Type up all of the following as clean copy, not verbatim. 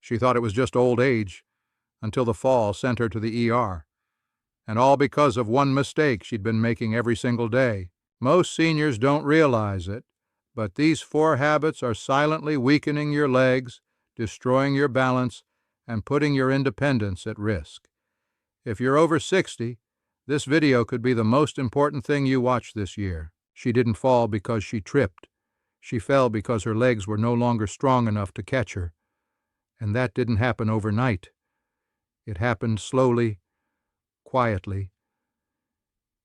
She thought it was just old age, until the fall sent her to the ER. And all because of one mistake she'd been making every single day. Most seniors don't realize it, but these 4 habits are silently weakening your legs, destroying your balance, and putting your independence at risk. If you're over 60, this video could be the most important thing you watch this year. She didn't fall because she tripped. She fell because her legs were no longer strong enough to catch her. And that didn't happen overnight. It happened slowly, quietly.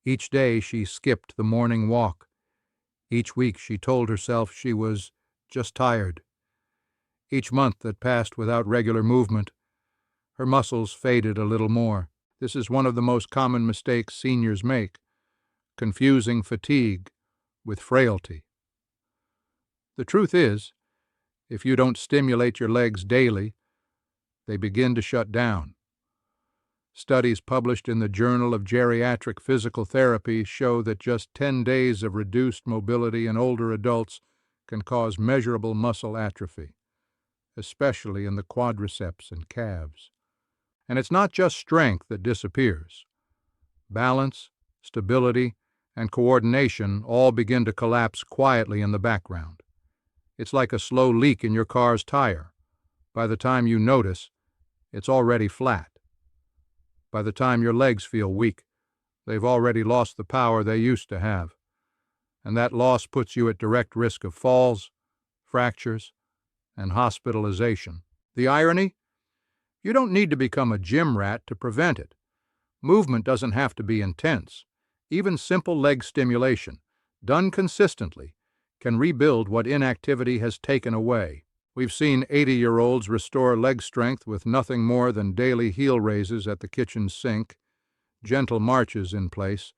Each day she skipped the morning walk. Each week she told herself she was just tired. Each month that passed without regular movement, her muscles faded a little more. This is one of the most common mistakes seniors make, confusing fatigue with frailty. The truth is, if you don't stimulate your legs daily, they begin to shut down. Studies published in the Journal of Geriatric Physical Therapy show that just 10 days of reduced mobility in older adults can cause measurable muscle atrophy, especially in the quadriceps and calves. And it's not just strength that disappears. Balance, stability, and coordination all begin to collapse quietly in the background. It's like a slow leak in your car's tire. By the time you notice, it's already flat. By the time your legs feel weak, they've already lost the power they used to have. And that loss puts you at direct risk of falls, fractures, and hospitalization. The irony? You don't need to become a gym rat to prevent it. Movement doesn't have to be intense. Even simple leg stimulation, done consistently, can rebuild what inactivity has taken away. We've seen 80-year-olds restore leg strength with nothing more than daily heel raises at the kitchen sink, gentle marches in place,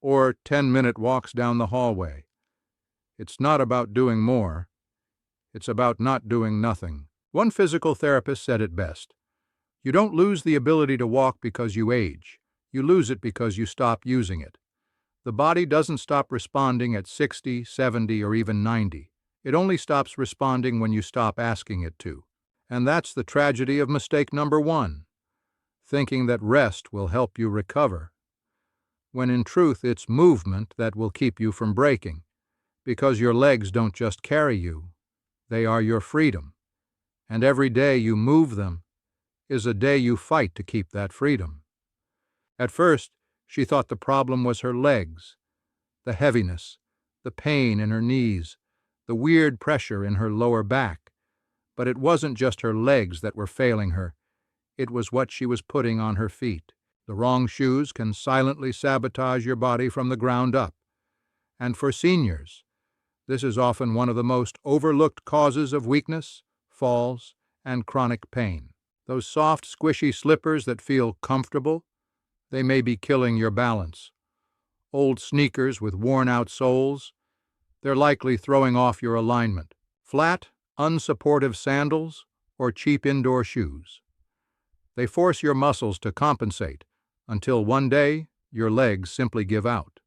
or 10-minute walks down the hallway. It's not about doing more. It's about not doing nothing. One physical therapist said it best. You don't lose the ability to walk because you age. You lose it because you stop using it. The body doesn't stop responding at 60, 70, or even 90. It only stops responding when you stop asking it to. And that's the tragedy of mistake number 1, thinking that rest will help you recover, when in truth it's movement that will keep you from breaking, because your legs don't just carry you, they are your freedom. And every day you move them is a day you fight to keep that freedom. At first, she thought the problem was her legs, the heaviness, the pain in her knees, the weird pressure in her lower back. But it wasn't just her legs that were failing her. It was what she was putting on her feet. The wrong shoes can silently sabotage your body from the ground up. And for seniors, this is often one of the most overlooked causes of weakness, falls, and chronic pain. Those soft, squishy slippers that feel comfortable, they may be killing your balance. Old sneakers with worn-out soles, they're likely throwing off your alignment. Flat, unsupportive sandals or cheap indoor shoes. They force your muscles to compensate until one day your legs simply give out.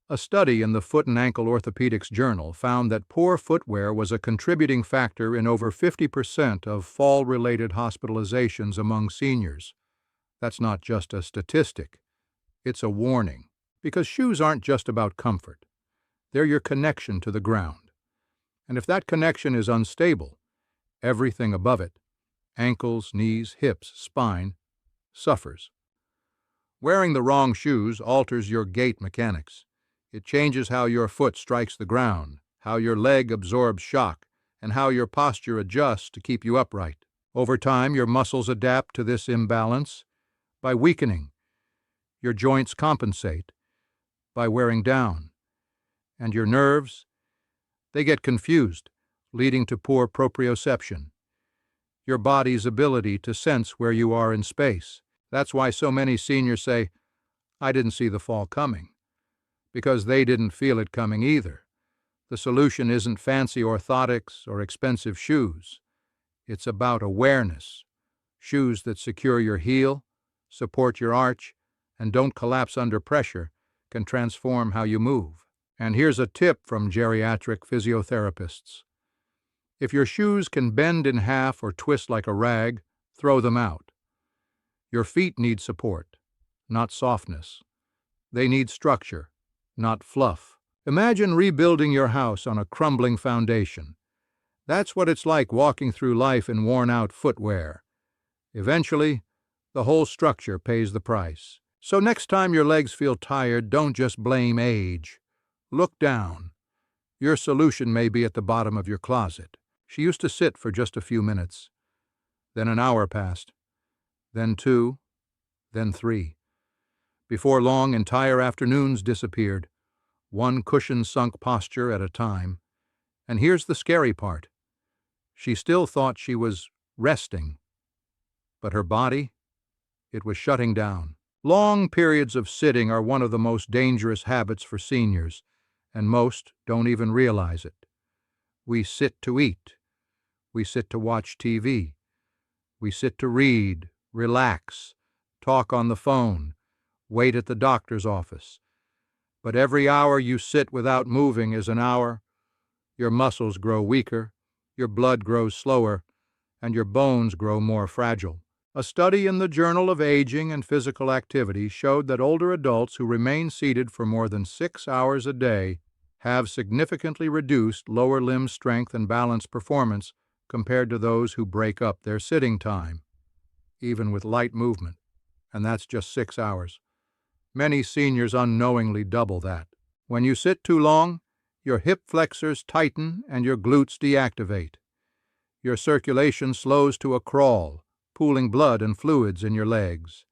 A study in the Foot and Ankle Orthopedics Journal found that poor footwear was a contributing factor in over 50% of fall-related hospitalizations among seniors. That's not just a statistic. It's a warning. Because shoes aren't just about comfort. They're your connection to the ground. And if that connection is unstable, everything above it, ankles, knees, hips, spine, suffers. Wearing the wrong shoes alters your gait mechanics. It changes how your foot strikes the ground, how your leg absorbs shock, and how your posture adjusts to keep you upright. Over time, your muscles adapt to this imbalance by weakening. Your joints compensate by wearing down. And your nerves, they get confused, leading to poor proprioception. Your body's ability to sense where you are in space. That's why so many seniors say, "I didn't see the fall coming," because they didn't feel it coming either. The solution isn't fancy orthotics or expensive shoes. It's about awareness. Shoes that secure your heel, support your arch, and don't collapse under pressure can transform how you move. And here's a tip from geriatric physiotherapists. If your shoes can bend in half or twist like a rag, throw them out. Your feet need support, not softness. They need structure, not fluff. Imagine rebuilding your house on a crumbling foundation. That's what it's like walking through life in worn-out footwear. Eventually, the whole structure pays the price. So next time your legs feel tired, don't just blame age. Look down. Your solution may be at the bottom of your closet. She used to sit for just a few minutes. Then an hour passed. Then 2. Then 3. Before long, entire afternoons disappeared, one cushion-sunk posture at a time. And here's the scary part. She still thought she was resting. But her body, it was shutting down. Long periods of sitting are one of the most dangerous habits for seniors, and most don't even realize it. We sit to eat. We sit to watch TV. We sit to read, relax, talk on the phone, wait at the doctor's office. But every hour you sit without moving is an hour. Your muscles grow weaker, your blood grows slower, and your bones grow more fragile. A study in the Journal of Aging and Physical Activity showed that older adults who remain seated for more than 6 hours a day have significantly reduced lower limb strength and balance performance compared to those who break up their sitting time, even with light movement, and that's just 6 hours. Many seniors unknowingly double that. When you sit too long, your hip flexors tighten and your glutes deactivate. Your circulation slows to a crawl, pooling blood and fluids in your legs,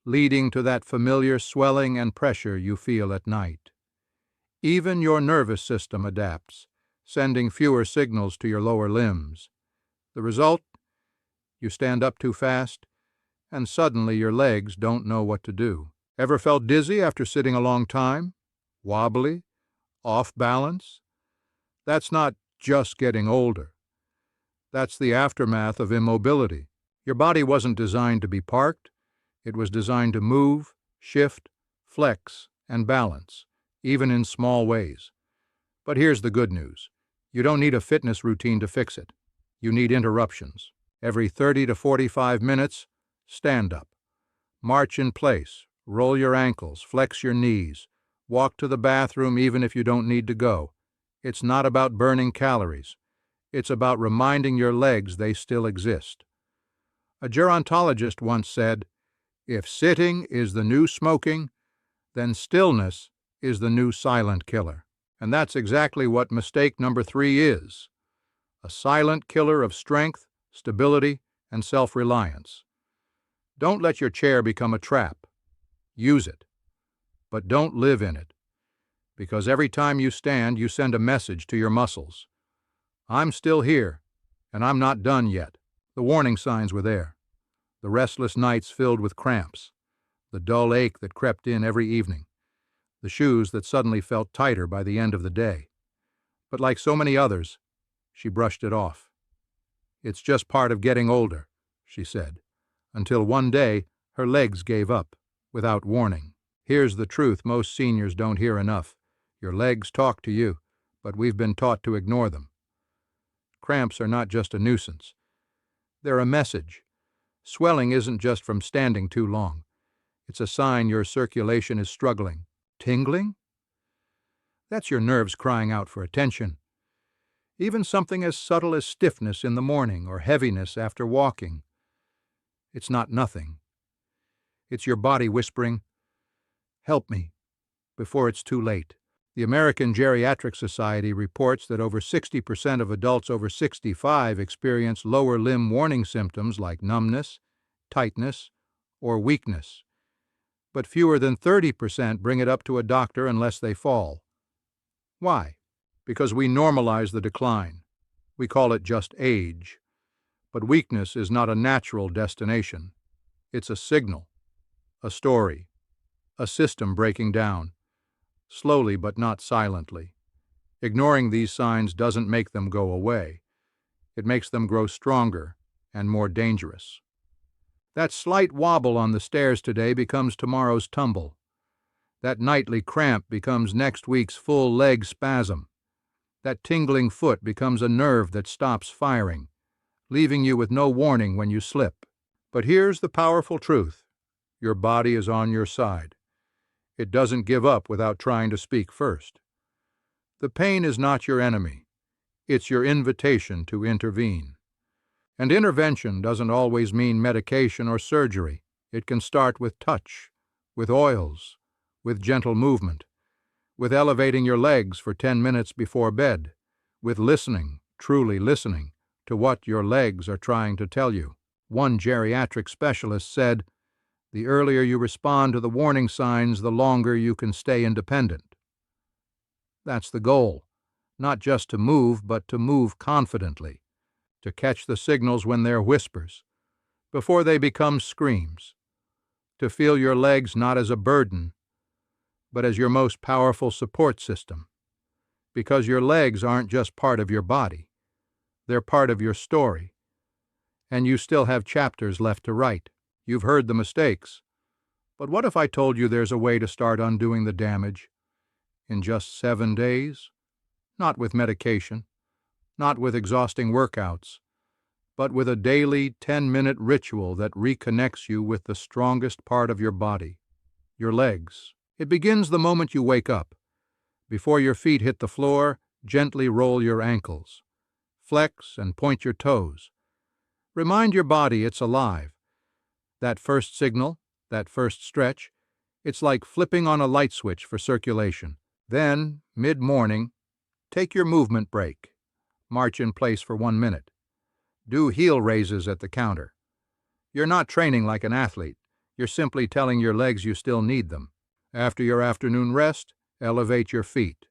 leading to that familiar swelling and pressure you feel at night. Even your nervous system adapts, sending fewer signals to your lower limbs. The result? You stand up too fast, and suddenly your legs don't know what to do. Ever felt dizzy after sitting a long time? Wobbly? Off balance? That's not just getting older. That's the aftermath of immobility. Your body wasn't designed to be parked. It was designed to move, shift, flex, and balance, even in small ways. But here's the good news. You don't need a fitness routine to fix it. You need interruptions. Every 30 to 45 minutes, stand up. March in place, roll your ankles, flex your knees, walk to the bathroom even if you don't need to go. It's not about burning calories. It's about reminding your legs they still exist. A gerontologist once said, "If sitting is the new smoking, then stillness is the new silent killer." And that's exactly what mistake number 3 is. A silent killer of strength, stability, and self-reliance. Don't let your chair become a trap. Use it. But don't live in it. Because every time you stand, you send a message to your muscles. I'm still here, and I'm not done yet. The warning signs were there. The restless nights filled with cramps. The dull ache that crept in every evening. The shoes that suddenly felt tighter by the end of the day. But like so many others, she brushed it off. It's just part of getting older, she said, until one day her legs gave up, without warning. Here's the truth most seniors don't hear enough. Your legs talk to you, but we've been taught to ignore them. Cramps are not just a nuisance. They're a message. Swelling isn't just from standing too long. It's a sign your circulation is struggling. Tingling? That's your nerves crying out for attention. Even something as subtle as stiffness in the morning or heaviness after walking. It's not nothing. It's your body whispering, "Help me," before it's too late. The American Geriatric Society reports that over 60% of adults over 65 experience lower limb warning symptoms like numbness, tightness, or weakness. But fewer than 30% bring it up to a doctor unless they fall. Why? Because we normalize the decline. We call it just age. But weakness is not a natural destination. It's a signal, a story, a system breaking down. Slowly but not silently. Ignoring these signs doesn't make them go away. It makes them grow stronger and more dangerous. That slight wobble on the stairs today becomes tomorrow's tumble. That nightly cramp becomes next week's full leg spasm. That tingling foot becomes a nerve that stops firing, leaving you with no warning when you slip. But here's the powerful truth. Your body is on your side. It doesn't give up without trying to speak first. The pain is not your enemy. It's your invitation to intervene. And intervention doesn't always mean medication or surgery. It can start with touch, with oils, with gentle movement, with elevating your legs for 10 minutes before bed, with listening, truly listening, to what your legs are trying to tell you. One geriatric specialist said, "The earlier you respond to the warning signs, the longer you can stay independent." That's the goal, not just to move, but to move confidently, to catch the signals when they're whispers, before they become screams, to feel your legs not as a burden, but as your most powerful support system, because your legs aren't just part of your body, they're part of your story, and you still have chapters left to write. You've heard the mistakes, but what if I told you there's a way to start undoing the damage in just 7 days? Not with medication, not with exhausting workouts, but with a daily 10-minute ritual that reconnects you with the strongest part of your body, your legs. It begins the moment you wake up. Before your feet hit the floor, gently roll your ankles. Flex and point your toes. Remind your body it's alive. That first signal, that first stretch, it's like flipping on a light switch for circulation. Then, mid-morning, take your movement break. March in place for 1 minute. Do heel raises at the counter. You're not training like an athlete. You're simply telling your legs you still need them. After your afternoon rest, elevate your feet.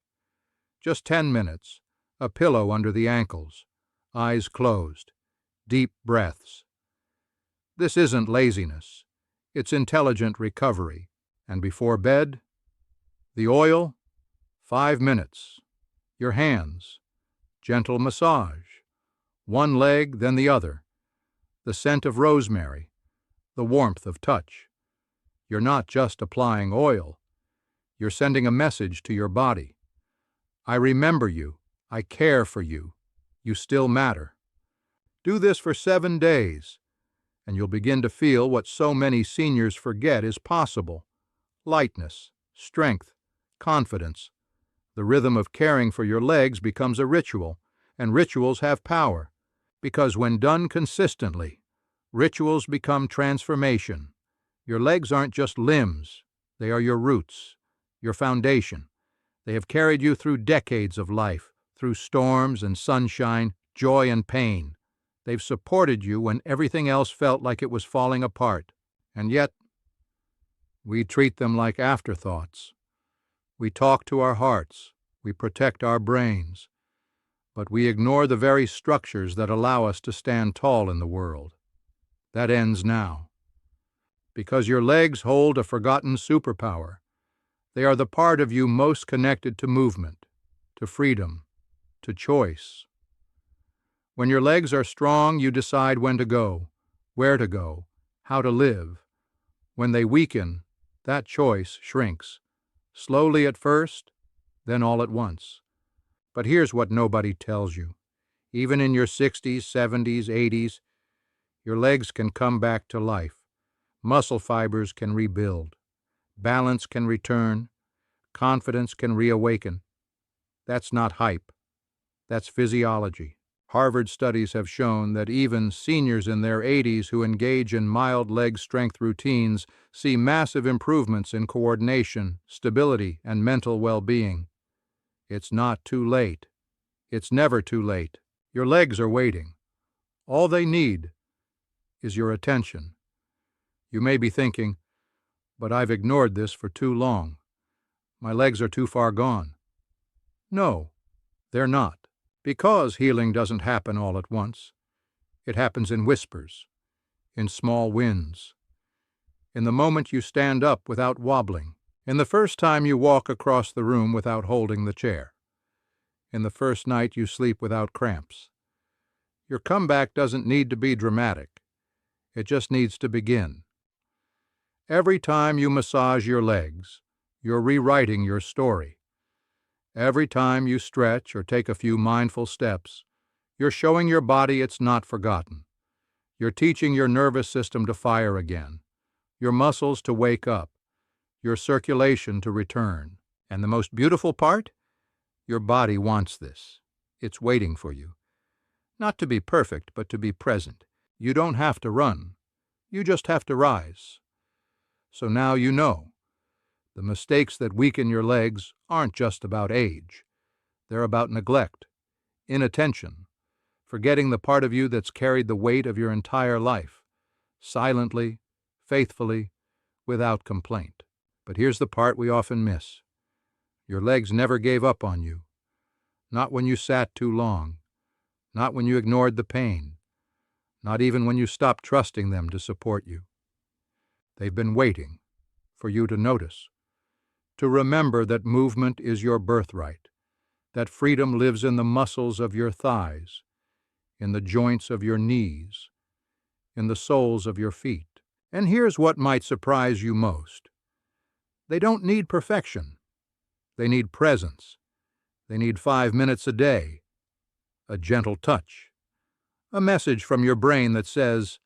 Just 10 minutes. A pillow under the ankles. Eyes closed. Deep breaths. This isn't laziness. It's intelligent recovery. And before bed, the oil, 5 minutes. Your hands, gentle massage. One leg, then the other. The scent of rosemary, the warmth of touch. You're not just applying oil. You're sending a message to your body. I remember you. I care for you. You still matter. Do this for 7 days, and you'll begin to feel what so many seniors forget is possible. Lightness, strength, confidence. The rhythm of caring for your legs becomes a ritual, and rituals have power, because when done consistently, rituals become transformation. Your legs aren't just limbs. They are your roots, your foundation. They have carried you through decades of life, through storms and sunshine, joy and pain. They've supported you when everything else felt like it was falling apart. And yet, we treat them like afterthoughts. We talk to our hearts. We protect our brains. But we ignore the very structures that allow us to stand tall in the world. That ends now. Because your legs hold a forgotten superpower. They are the part of you most connected to movement, to freedom, to choice. When your legs are strong, you decide when to go, where to go, how to live. When they weaken, that choice shrinks, slowly at first, then all at once. But here's what nobody tells you. Even in your 60s, 70s, 80s, your legs can come back to life. Muscle fibers can rebuild. Balance can return. Confidence can reawaken. That's not hype. That's physiology. Harvard studies have shown that even seniors in their 80s who engage in mild leg strength routines see massive improvements in coordination, stability, and mental well-being. It's not too late. It's never too late. Your legs are waiting. All they need is your attention. You may be thinking, but I've ignored this for too long. My legs are too far gone. No, they're not. Because healing doesn't happen all at once. It happens in whispers, in small wins, in the moment you stand up without wobbling, in the first time you walk across the room without holding the chair, in the first night you sleep without cramps. Your comeback doesn't need to be dramatic. It just needs to begin. Every time you massage your legs, you're rewriting your story. Every time you stretch or take a few mindful steps, you're showing your body it's not forgotten. You're teaching your nervous system to fire again, your muscles to wake up, your circulation to return. And the most beautiful part? Your body wants this. It's waiting for you. Not to be perfect, but to be present. You don't have to run. You just have to rise. So now you know. The mistakes that weaken your legs aren't just about age. They're about neglect, inattention, forgetting the part of you that's carried the weight of your entire life, silently, faithfully, without complaint. But here's the part we often miss. Your legs never gave up on you. Not when you sat too long. Not when you ignored the pain. Not even when you stopped trusting them to support you. They've been waiting for you to notice, to remember that movement is your birthright, that freedom lives in the muscles of your thighs, in the joints of your knees, in the soles of your feet. And here's what might surprise you most. They don't need perfection. They need presence. They need 5 minutes a day, a gentle touch, a message from your brain that says,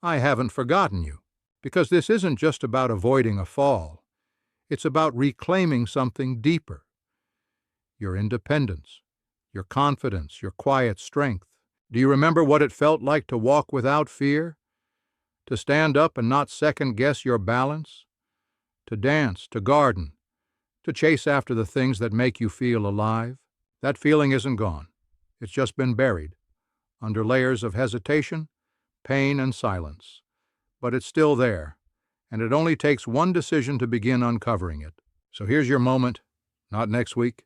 I haven't forgotten you. Because this isn't just about avoiding a fall. It's about reclaiming something deeper. Your independence, your confidence, your quiet strength. Do you remember what it felt like to walk without fear? To stand up and not second-guess your balance? To dance, to garden, to chase after the things that make you feel alive? That feeling isn't gone. It's just been buried under layers of hesitation, pain, and silence. But it's still there, and it only takes one decision to begin uncovering it. So here's your moment, not next week,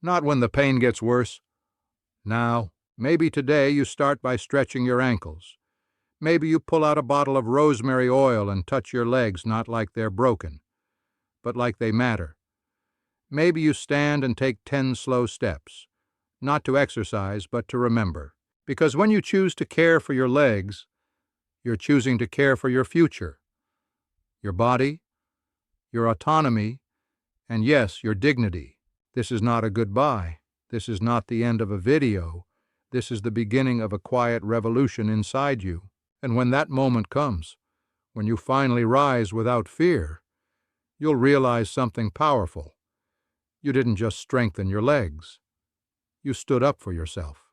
not when the pain gets worse. Now, maybe today you start by stretching your ankles. Maybe you pull out a bottle of rosemary oil and touch your legs not like they're broken, but like they matter. Maybe you stand and take 10 slow steps, not to exercise, but to remember. Because when you choose to care for your legs, you're choosing to care for your future, your body, your autonomy, and yes, your dignity. This is not a goodbye. This is not the end of a video. This is the beginning of a quiet revolution inside you. And when that moment comes, when you finally rise without fear, you'll realize something powerful. You didn't just strengthen your legs. You stood up for yourself.